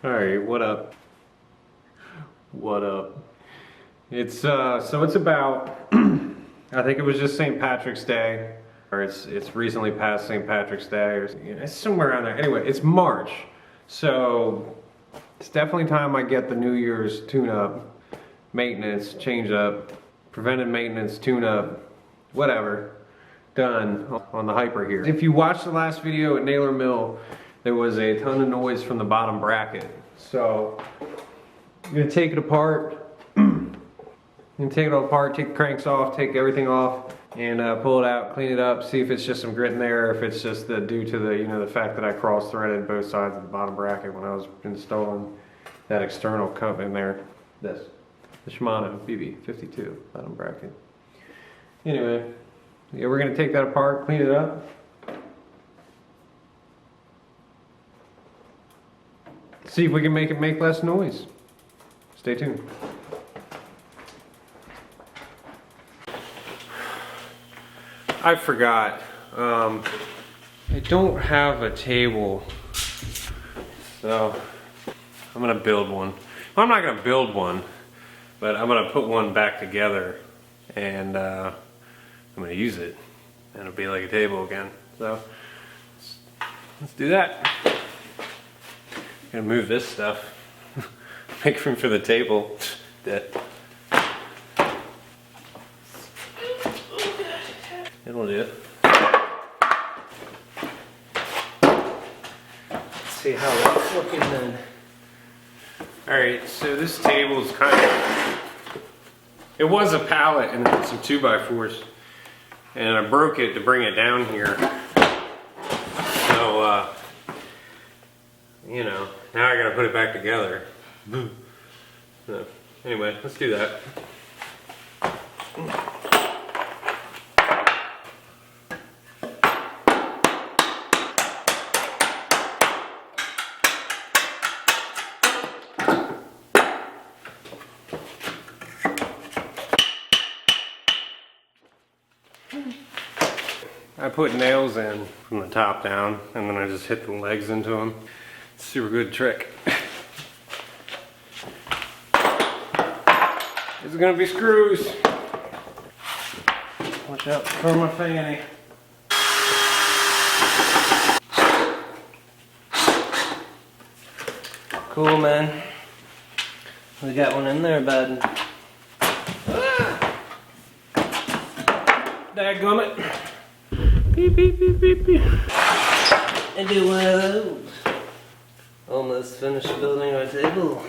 Alright, what up? What up? It's so it's about I think it was just St. Patrick's Day, or it's recently past St. Patrick's Day, or it's somewhere around there. Anyway, it's March, so it's definitely time I get the New Year's tune-up, maintenance, change-up, preventive maintenance, tune-up, whatever, done on the Hyper here. If you watched the last video at Naylor Mill, there was a ton of noise from the bottom bracket. So I'm gonna take it apart. You can take it all apart, take the cranks off, take everything off, and pull it out, clean it up, see if it's just some grit in there, or if it's just due to the the fact that I cross-threaded both sides of the bottom bracket when I was installing that external cup in there. The Shimano BB-52 bottom bracket. Anyway, yeah, we're gonna take that apart, clean it up. See if we can make it make less noise. Stay tuned. I forgot. I don't have a table, so I'm gonna build one. Well, I'm not gonna build one, but I'm gonna put one back together, and I'm gonna use it, and it'll be like a table again. So let's do that. I'm gonna move this stuff, make room for the table. It'll do. Let's see how it's looking then. Alright, so this table is kind of, it was a pallet and it had some 2x4s, and I broke it to bring it down here. So now I gotta put it back together. So, anyway, let's do that. I put nails in from the top down, and then I just hit the legs into them. Super good trick. It's gonna be screws. Watch out for my fanny. Cool, man. We got one in there, bud. Dadgummit. Beep, beep, beep, beep, beep. And do one of those. Almost finished building our table.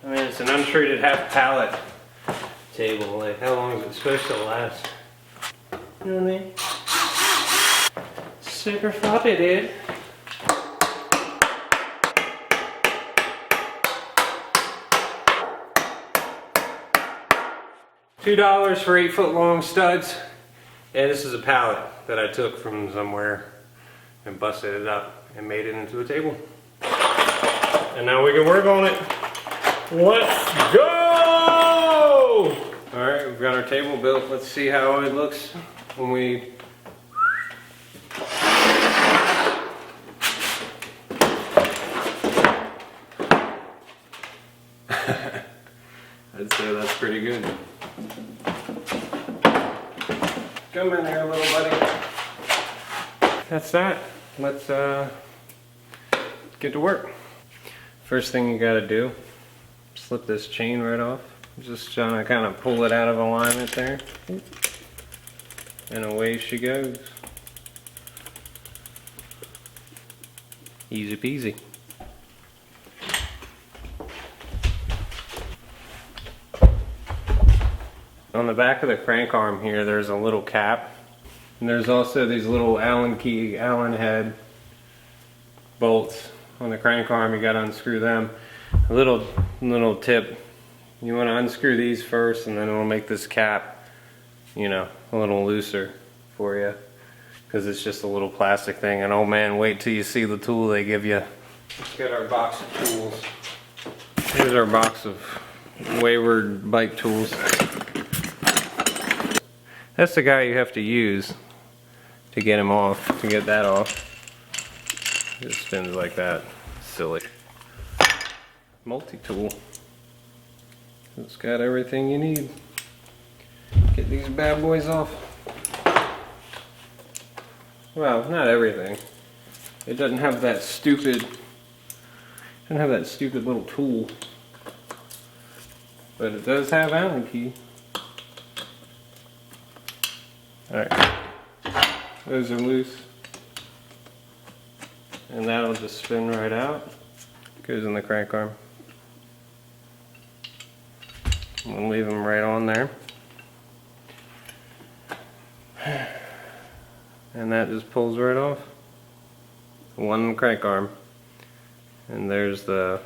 I mean, it's an untreated half pallet table. Like, how long is it supposed to last? You know what I mean? Super floppy, dude. $2 for 8-foot long studs, and this is a pallet that I took from somewhere and busted it up and made it into a table. And now we can work on it. Let's go! Alright, we've got our table built. Let's see how it looks when we... I'd say that's pretty good. Come in there, little buddy. That's that. Let's get to work. First thing you gotta do, slip this chain right off. Just trying to kind of pull it out of alignment there. And away she goes. Easy peasy. On the back of the crank arm here, there's a little cap. And there's also these little Allen head bolts on the crank arm. You gotta unscrew them. A little tip. You wanna unscrew these first, and then it'll make this cap, a little looser for you. Because it's just a little plastic thing. And oh man, wait till you see the tool they give you. Let's get our box of tools. Here's our box of wayward bike tools. That's the guy you have to use to to get him off, to get that off. It just spins like that. Silly. Multi-tool. It's got everything you need. Get these bad boys off. Well, not everything. It doesn't have that stupid little tool. But it does have Allen key. Alright. Those are loose. And that'll just spin right out. Goes in the crank arm. We'll leave them right on there. And that just pulls right off. One crank arm. And there's the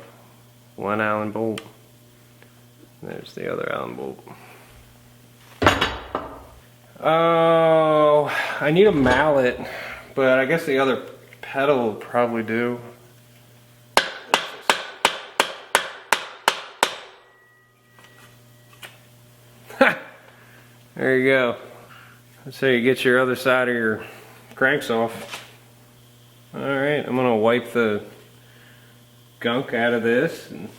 one Allen bolt. There's the other Allen bolt. Oh, I need a mallet, but I guess the other pedal will probably do. There you go. That's how you get your other side of your cranks off. Alright, I'm gonna wipe the gunk out of this and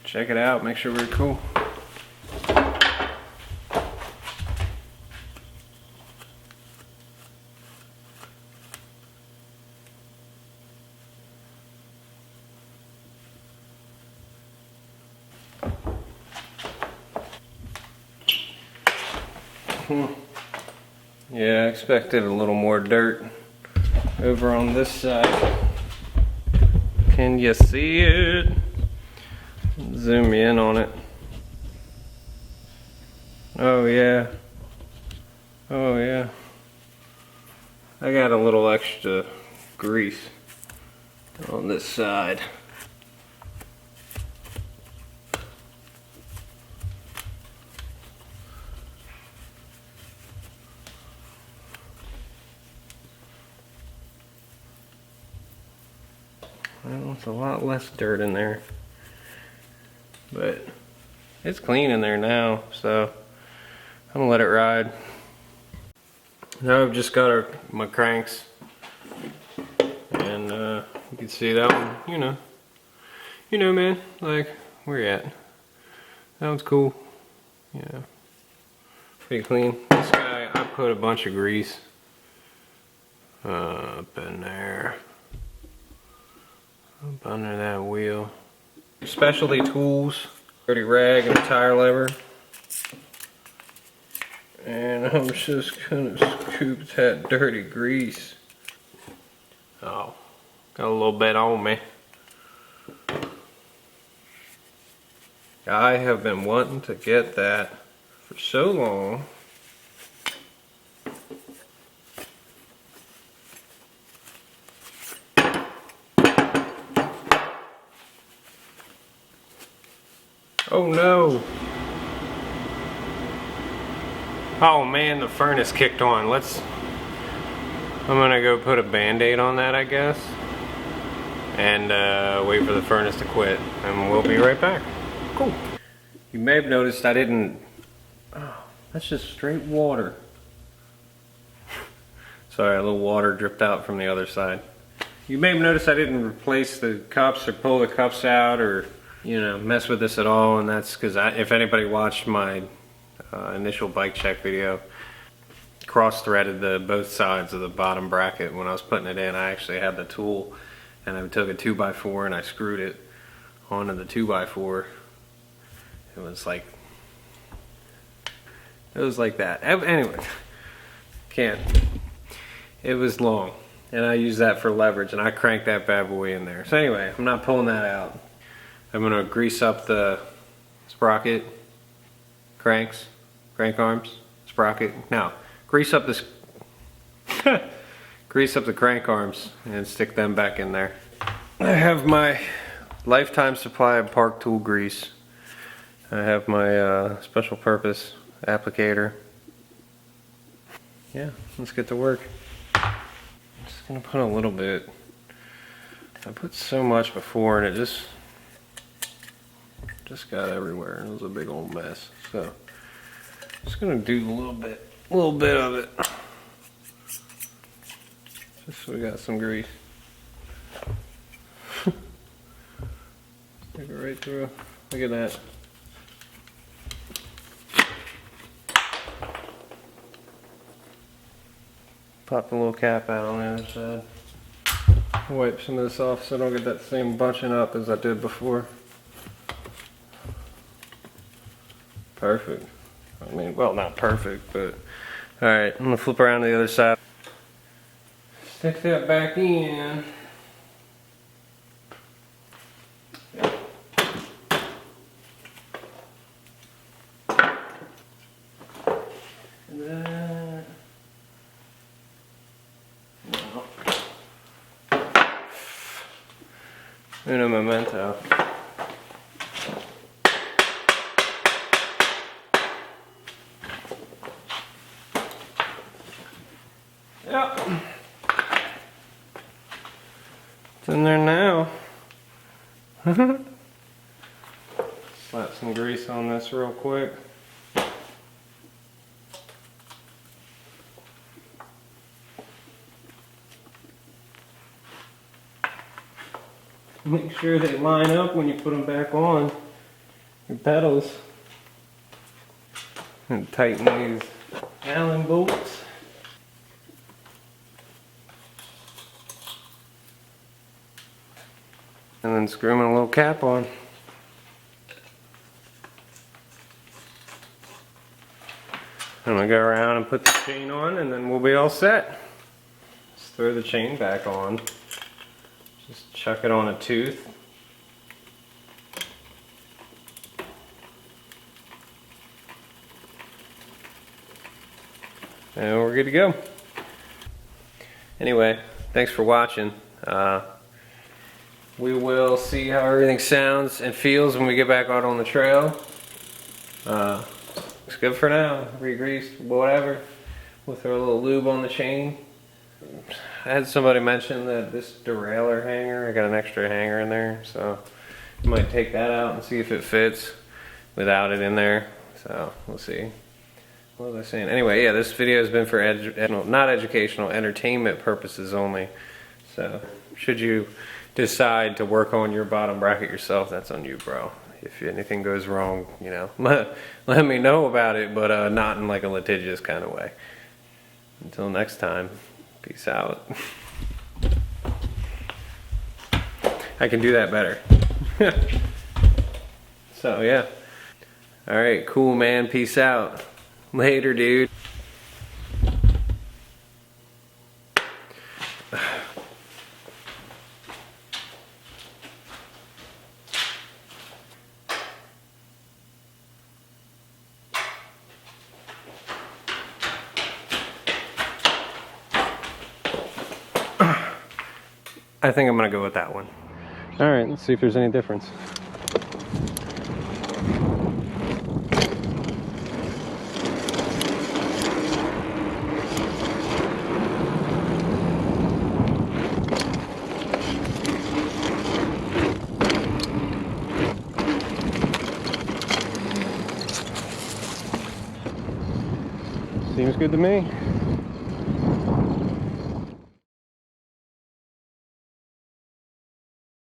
check it out, make sure we're cool. Yeah, I expected a little more dirt over on this side. Can you see it? Zoom in on it. Oh yeah. Oh yeah. I got a little extra grease on this side. Well, it's a lot less dirt in there, but it's clean in there now, so I'm gonna let it ride. Now I've just got my cranks, and you can see that one, you know man, like, where you at? That one's cool, yeah, pretty clean. This guy, I put a bunch of grease up in there. Up under that wheel. Specialty tools, dirty rag and a tire lever. And I'm just gonna scoop that dirty grease. Oh, got a little bit on me. I have been wanting to get that for so long. Oh no! Oh man, the furnace kicked on. I'm gonna go put a band-aid on that, I guess, and wait for the furnace to quit, and we'll be right back. Cool. You may have noticed I didn't. Oh, that's just straight water. Sorry, a little water dripped out from the other side. You may have noticed I didn't replace the cups or pull the cups out or mess with this at all, and that's because if anybody watched my initial bike check video, cross-threaded both sides of the bottom bracket when I was putting it in. I actually had the tool, and I took a 2x4 and I screwed it onto the 2x4. It was like that. Anyway, it was long, and I used that for leverage, and I cranked that bad boy in there. So anyway, I'm not pulling that out. I'm gonna grease up the sprocket, crank arms, sprocket. Now, grease up the crank arms and stick them back in there. I have my lifetime supply of Park Tool grease. I have my special purpose applicator. Yeah, let's get to work. I'm just gonna put a little bit. I put so much before and it just got everywhere. It was a big old mess. So just gonna do a little bit of it. just so we got some grease. Take it right through. Look at that. Pop the little cap out on the other side. Wipe some of this off so I don't get that same bunching up as I did before. Perfect. I mean, well, not perfect, but alright, I'm gonna flip around to the other side. Stick that back in. And then, no. Uno memento. Yep. It's in there now. Slap some grease on this real quick. Make sure they line up when you put them back on your pedals. And tighten these Allen bolts. And then screw them in a little cap on. I'm gonna go around and put the chain on and then we'll be all set. Just throw the chain back on. Just chuck it on a tooth. And we're good to go. Anyway, thanks for watching. We will see how everything sounds and feels when we get back out on the trail. Looks good for now. Re-greased, whatever. We'll throw a little lube on the chain. I had somebody mention that this derailleur hanger, I got an extra hanger in there, so I might take that out and see if it fits without it in there. So we'll see. What was I saying? Anyway, yeah, this video has been for not educational, entertainment purposes only. So should you decide to work on your bottom bracket yourself, that's on you, bro. If anything goes wrong, you know, let me know about it, but not in like a litigious kind of way. Until next time, peace out. I can do that better. So yeah. All right, cool, man. Peace out. Later, dude. I think I'm gonna go with that one. All right, let's see if there's any difference. Seems good to me.